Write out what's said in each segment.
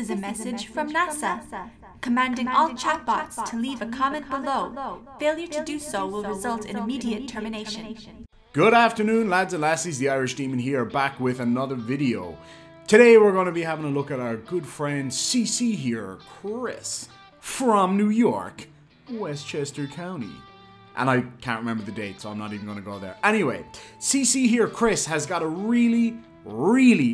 is a message from NASA, commanding all chatbots to leave a comment below. Failure to do so will result in immediate termination. Good afternoon, lads and lassies, the Irish Demon here, back with another video. Today we're going to be having a look at our good friend CC here, Chris, from New York, Westchester County. And I can't remember the date, so I'm not even going to go there. Anyway, CC here, Chris, has got a really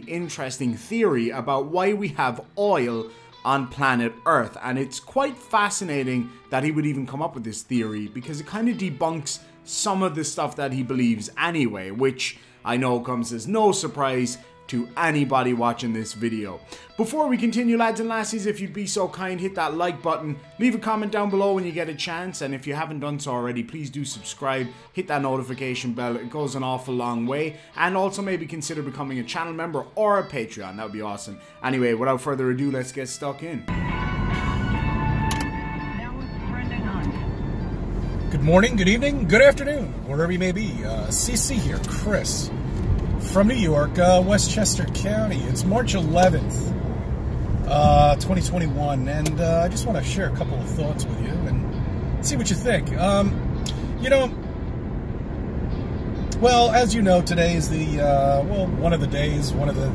interesting theory about why we have oil on planet Earth. And it's quite fascinating that he would even come up with this theory, because it kind of debunks some of the stuff that he believes anyway, which I know comes as no surprise to anybody watching this video. Before we continue, lads and lassies, if you'd be so kind, hit that like button, leave a comment down below when you get a chance, and if you haven't done so already, please do subscribe, hit that notification bell, it goes an awful long way, and also maybe consider becoming a channel member or a Patreon, that would be awesome. Anyway, without further ado, let's get stuck in. Good morning, good evening, good afternoon, wherever you may be. CC here, Chris, from New York, Westchester County. It's March 11th, 2021, and I just want to share a couple of thoughts with you and see what you think. You know, well, as you know, today is the, one of the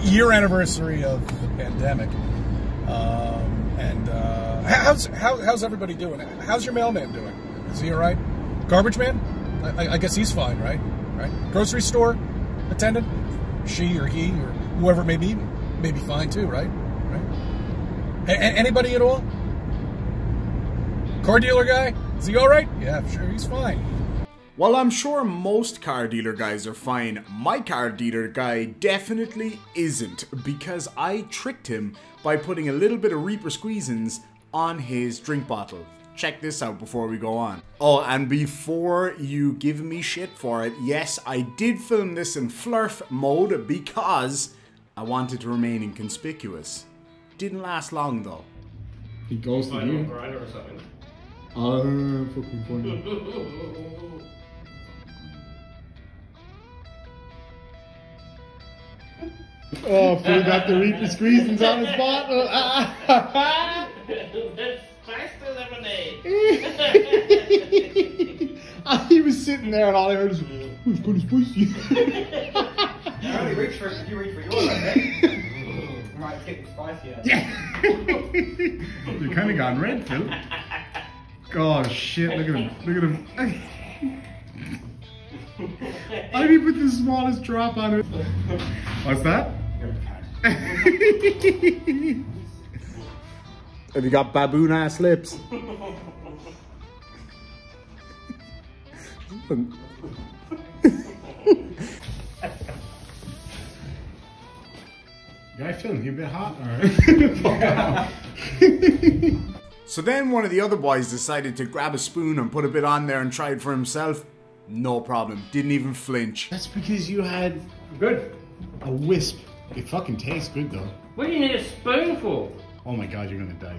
year anniversary of the pandemic. How's everybody doing? How's your mailman doing? Is he all right? Garbage man? I guess he's fine, right? Grocery store attendant? She or he or whoever it may be fine too, right? Anybody at all? Car dealer guy? Is he all right? Yeah, sure, he's fine. Well, I'm sure most car dealer guys are fine. My car dealer guy definitely isn't, because I tricked him by putting a little bit of Reaper Squeezins on his drink bottle. Check this out before we go on. Oh, and before you give me shit for it, yes, I did film this in flurf mode because I wanted to remain inconspicuous. Didn't last long though. He goes to you. Or something. Fucking funny. Oh, fool got the Reaper Squeezins on his bottle. Spice the lemonade. He was sitting there and all I heard was, oh, it's kind of spicy. I only reached for it, you reach for yours, I think. Might get spicy. Yeah. You kind of gone red, Phil. Oh shit, look at him. How did he put the smallest drop on it? What's that? Have you got baboon ass lips? Guy feeling a bit hot? Alright. So then one of the other boys decided to grab a spoon and put a bit on there and try it for himself. No problem. Didn't even flinch. That's because you had a wisp. It fucking tastes good though. What do you need a spoonful? Oh my god, you're gonna die.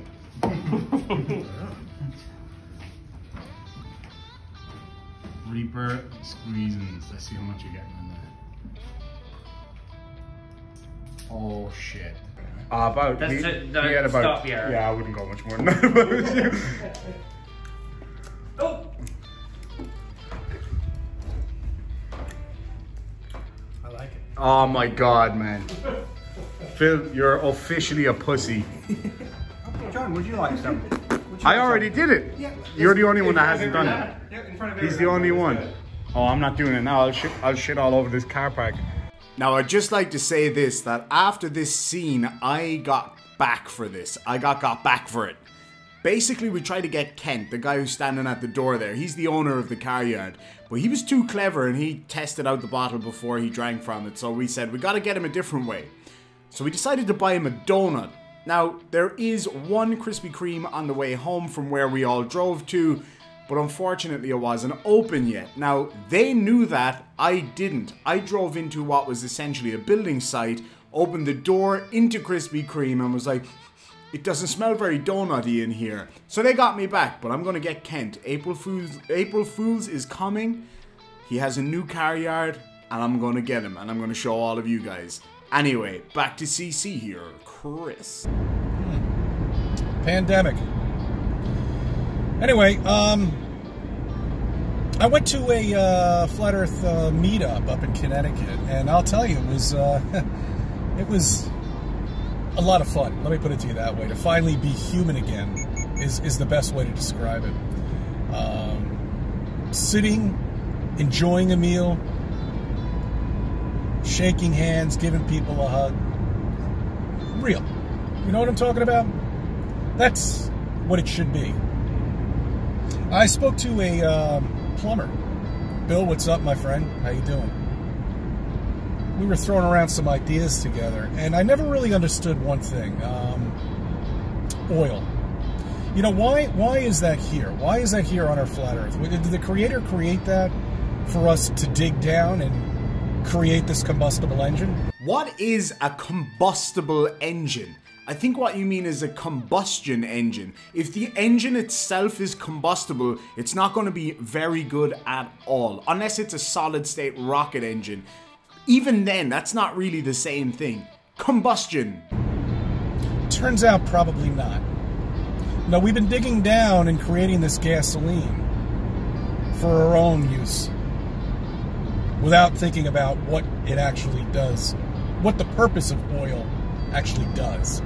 Reaper Squeezins. Let's see how much you're getting in there. Oh shit. About That's it. No, about, stop here. Yeah, I wouldn't go much more than that. Oh! I like it. Oh my god, man. Phil, you're officially a pussy. Okay, John, would you like some? I already did it. Yeah, you're the only one that hasn't done it. Yeah, in front of He's the only one. Oh, I'm not doing it now. I'll shit all over this car park. Now, I'd just like to say this, that after this scene, I got back for this. I got back for it. Basically, we tried to get Kent, the guy who's standing at the door there. He's the owner of the car yard. But he was too clever and he tested out the bottle before he drank from it. So we said, we gotta get him a different way. So we decided to buy him a donut. Now, there is one Krispy Kreme on the way home from where we all drove to, but unfortunately it wasn't open yet. Now, they knew that, I didn't. I drove into what was essentially a building site, opened the door into Krispy Kreme and was like, it doesn't smell very donutty in here. So they got me back, but I'm gonna get Kent. April Fools is coming. He has a new car yard, and I'm gonna get him, and I'm gonna show all of you guys. Anyway, back to CC here, Chris. Pandemic. Anyway, I went to a Flat Earth meetup up in Connecticut, and I'll tell you, it was it was a lot of fun. Let me put it to you that way. To finally be human again is the best way to describe it. Sitting, enjoying a meal, shaking hands, giving people a hug. Real. You know what I'm talking about? That's what it should be. I spoke to a plumber. Bill, what's up, my friend? How you doing? We were throwing around some ideas together, and I never really understood one thing. Oil. You know, why is that here? Why is that here on our flat Earth? Did the Creator create that for us to dig down and create this combustible engine? What is a combustible engine? I think what you mean is a combustion engine. If the engine itself is combustible, it's not going to be very good at all, unless it's a solid state rocket engine. Even then, that's not really the same thing. Combustion. Turns out probably not. No, we've been digging down and creating this gasoline for our own use without thinking about what it actually does, what the purpose of oil actually does.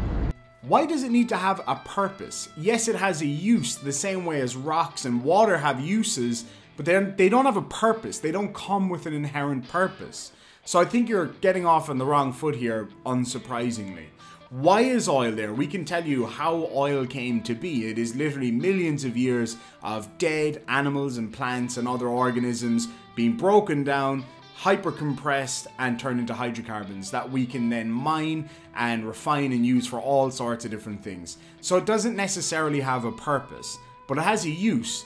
Why does it need to have a purpose? Yes, it has a use the same way as rocks and water have uses, but they don't have a purpose. They don't come with an inherent purpose. So I think you're getting off on the wrong foot here, unsurprisingly. Why is oil there? We can tell you how oil came to be. It is literally millions of years of dead animals and plants and other organisms being broken down, hyper-compressed and turned into hydrocarbons that we can then mine and refine and use for all sorts of different things. So it doesn't necessarily have a purpose, but it has a use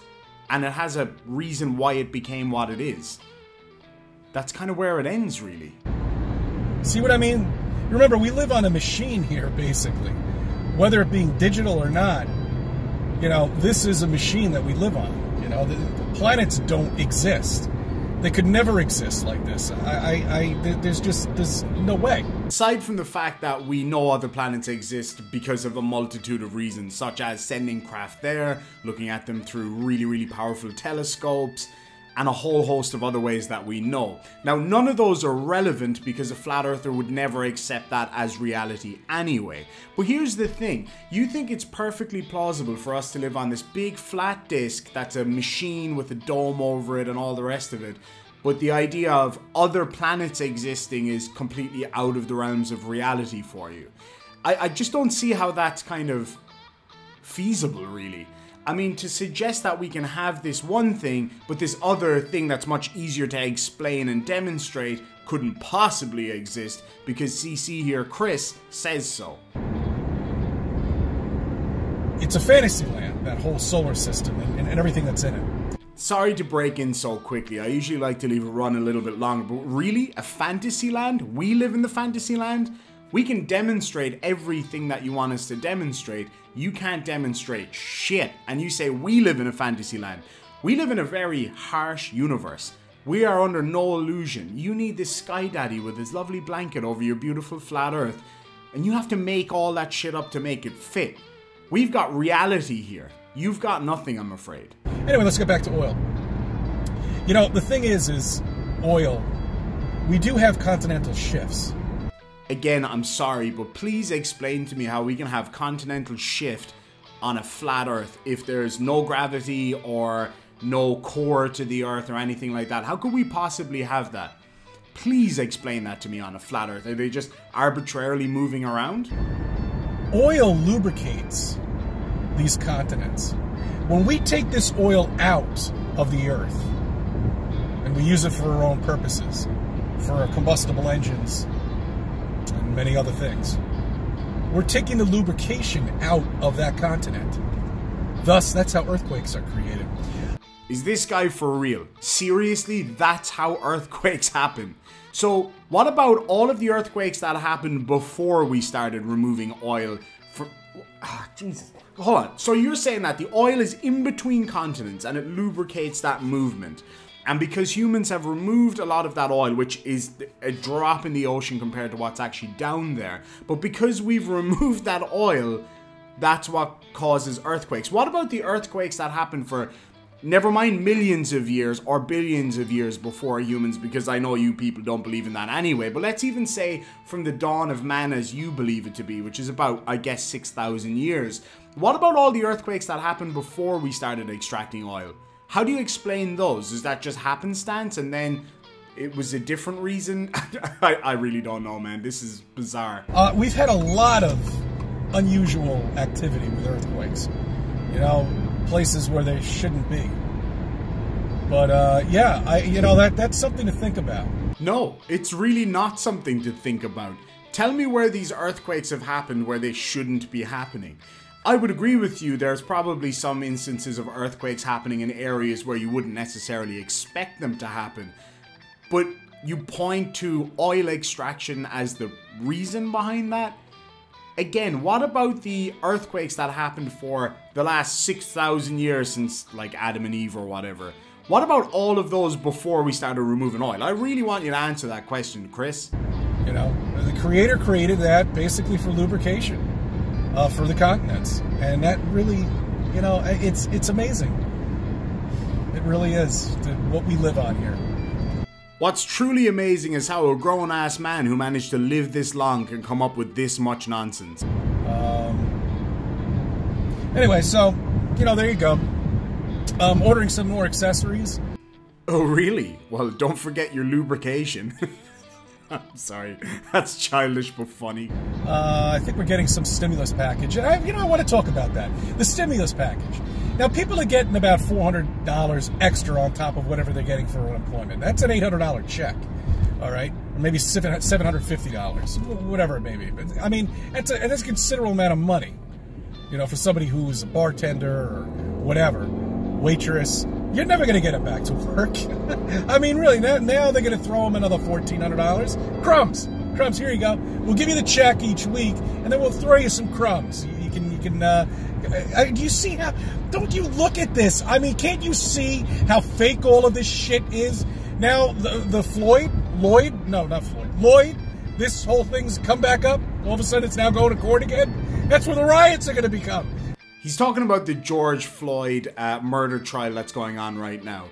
and it has a reason why it became what it is. That's kind of where it ends, really. See what I mean? Remember, we live on a machine here, basically. Whether it being digital or not, you know, this is a machine that we live on. You know, the planets don't exist. They could never exist like this. There's no way. Aside from the fact that we know other planets exist because of a multitude of reasons, such as sending craft there, looking at them through really, really powerful telescopes, and a whole host of other ways that we know. Now, none of those are relevant because a flat earther would never accept that as reality anyway. But here's the thing, you think it's perfectly plausible for us to live on this big flat disk that's a machine with a dome over it and all the rest of it, but the idea of other planets existing is completely out of the realms of reality for you. I just don't see how that's kind of feasible, really. I mean, to suggest that we can have this one thing, but this other thing that's much easier to explain and demonstrate couldn't possibly exist because CC here, Chris, says so. It's a fantasy land, that whole solar system and everything that's in it. Sorry to break in so quickly. I usually like to leave it run a little bit longer, but really? A fantasy land? We live in the fantasy land? We can demonstrate everything that you want us to demonstrate. You can't demonstrate shit. And you say we live in a fantasy land. We live in a very harsh universe. We are under no illusion. You need this sky daddy with his lovely blanket over your beautiful flat earth. And you have to make all that shit up to make it fit. We've got reality here. You've got nothing, I'm afraid. Anyway, let's get back to oil. You know, the thing is oil. We do have continental shifts. Again, I'm sorry, but please explain to me how we can have continental shift on a flat earth if there's no gravity or no core to the earth or anything like that. How could we possibly have that? Please explain that to me on a flat earth. Are they just arbitrarily moving around? Oil lubricates these continents. When we take this oil out of the earth and we use it for our own purposes, for our combustible engines, and many other things, we're taking the lubrication out of that continent. Thus, that's how earthquakes are created. Is this guy for real? Seriously, that's how earthquakes happen? So, what about all of the earthquakes that happened before we started removing oil from... Jesus. Hold on. So you're saying that the oil is in between continents and it lubricates that movement. And because humans have removed a lot of that oil, which is a drop in the ocean compared to what's actually down there, but because we've removed that oil, that's what causes earthquakes. What about the earthquakes that happen for, never mind millions of years or billions of years before humans, because I know you people don't believe in that anyway, but let's even say from the dawn of man as you believe it to be, which is about, I guess, 6,000 years. What about all the earthquakes that happened before we started extracting oil? How do you explain those? Is that just happenstance and then it was a different reason? I really don't know, man. This is bizarre. We've had a lot of unusual activity with earthquakes. You know, places where they shouldn't be. But yeah, that's something to think about. No, it's really not something to think about. Tell me where these earthquakes have happened where they shouldn't be happening. I would agree with you, there's probably some instances of earthquakes happening in areas where you wouldn't necessarily expect them to happen. But you point to oil extraction as the reason behind that? Again, what about the earthquakes that happened for the last 6,000 years since like Adam and Eve or whatever? What about all of those before we started removing oil? I really want you to answer that question, Chris. You know, the Creator created that basically for lubrication. For the continents, and that really, you know, it's amazing. It really is what we live on here. What's truly amazing is how a grown-ass man who managed to live this long can come up with this much nonsense. Anyway, so, you know, there you go. Ordering some more accessories. Oh, really? Well, don't forget your lubrication. I'm sorry, that's childish but funny. I think we're getting some stimulus package. And I want to talk about that. The stimulus package. Now, people are getting about $400 extra on top of whatever they're getting for unemployment. That's an $800 check, all right? Or maybe $750, whatever it may be. But, I mean, that's a considerable amount of money, you know, for somebody who's a bartender or whatever, waitress. You're never going to get them back to work. I mean, really, now they're going to throw them another $1,400. Crumbs. Crumbs, here you go. We'll give you the check each week, and then we'll throw you some crumbs. You can do you see how, don't you look at this? I mean, can't you see how fake all of this shit is? Now, Lloyd, this whole thing's come back up. All of a sudden, it's now going to court again. That's where the riots are going to become. He's talking about the George Floyd murder trial that's going on right now.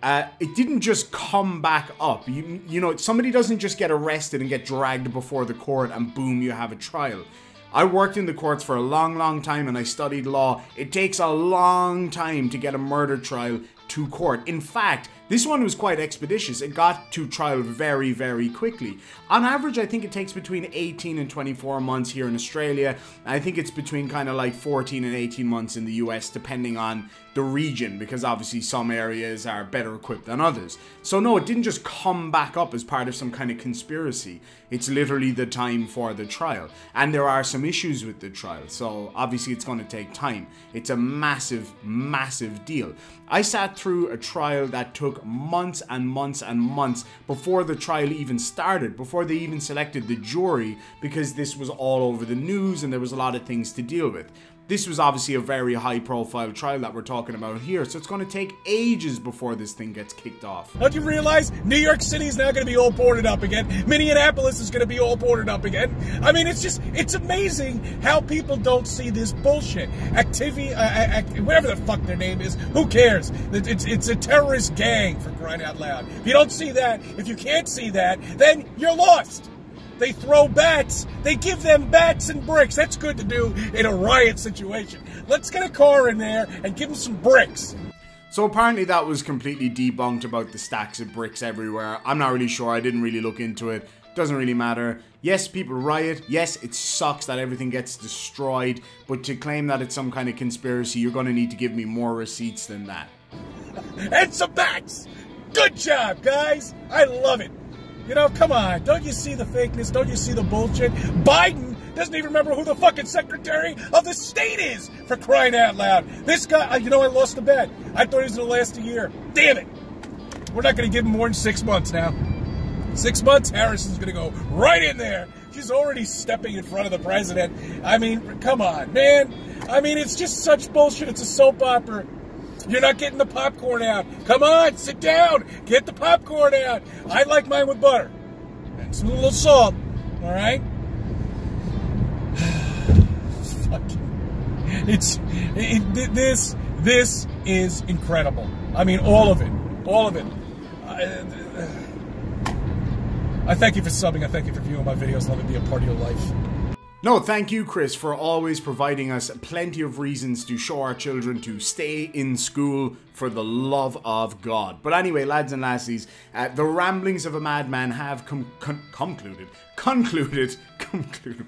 It didn't just come back up. You know, somebody doesn't just get arrested and get dragged before the court and boom, you have a trial. I worked in the courts for a long time and I studied law. It takes a long time to get a murder trial to court. In fact, this one was quite expeditious. It got to trial very quickly. On average, I think it takes between 18 and 24 months here in Australia. I think it's between kind of like 14 and 18 months in the US, depending on the region, because obviously some areas are better equipped than others. So no, it didn't just come back up as part of some kind of conspiracy. It's literally the time for the trial. And there are some issues with the trial, so obviously it's going to take time. It's a massive deal. I sat through a trial that took months and months before the trial even started, before they even selected the jury, because this was all over the news and there was a lot of things to deal with. This was obviously a very high profile trial that we're talking about here, so it's going to take ages before this thing gets kicked off. Don't you realize New York City is now going to be all boarded up again? Minneapolis is going to be all boarded up again. I mean, it's amazing how people don't see this bullshit. Whatever the fuck their name is, who cares? It's a terrorist gang, for crying out loud. If you don't see that, if you can't see that, then you're lost. They throw bats. They give them bats and bricks. That's good to do in a riot situation. Let's get a car in there and give them some bricks. So apparently that was completely debunked about the stacks of bricks everywhere. I'm not really sure. I didn't really look into it. Doesn't really matter. Yes, people riot. Yes, it sucks that everything gets destroyed. But to claim that it's some kind of conspiracy, you're going to need to give me more receipts than that. And some bats. Good job, guys. I love it. You know, come on. Don't you see the fakeness? Don't you see the bullshit? Biden doesn't even remember who the fucking Secretary of the State is, for crying out loud. This guy, you know, I lost the bet. I thought he was going to last a year. Damn it. We're not going to give him more than 6 months now. 6 months, Harrison's going to go right in there. She's already stepping in front of the president. I mean, come on, man. I mean, it's just such bullshit. It's a soap opera. You're not getting the popcorn out. Come on, sit down. Get the popcorn out. I like mine with butter. And some little salt. All right? This is incredible. I mean, all of it. All of it. I thank you for subbing. I thank you for viewing my videos. Let me be a part of your life. No, thank you, Chris, for always providing us plenty of reasons to show our children to stay in school for the love of God. But anyway, lads and lassies, the ramblings of a madman have concluded.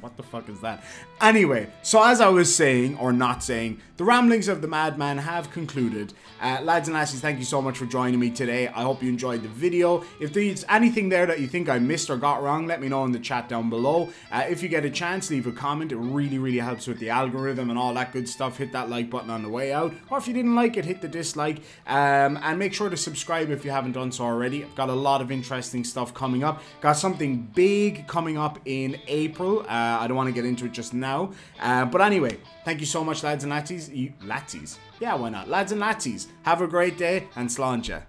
What the fuck is that? Anyway, so as I was saying, or not saying, the ramblings of the madman have concluded. Lads and lassies, thank you so much for joining me today. I hope you enjoyed the video. If there's anything there that you think I missed or got wrong, let me know in the chat down below. If you get a chance, leave a comment. It really helps with the algorithm and all that good stuff. Hit that like button on the way out. Or if you didn't like it, hit the dislike. And make sure to subscribe if you haven't done so already. I've got a lot of interesting stuff coming up. Got something big coming up in April. I don't want to get into it just now. But anyway, thank you so much, lads and latsies. Yeah, why not? Lads and latsies, have a great day and sláinte.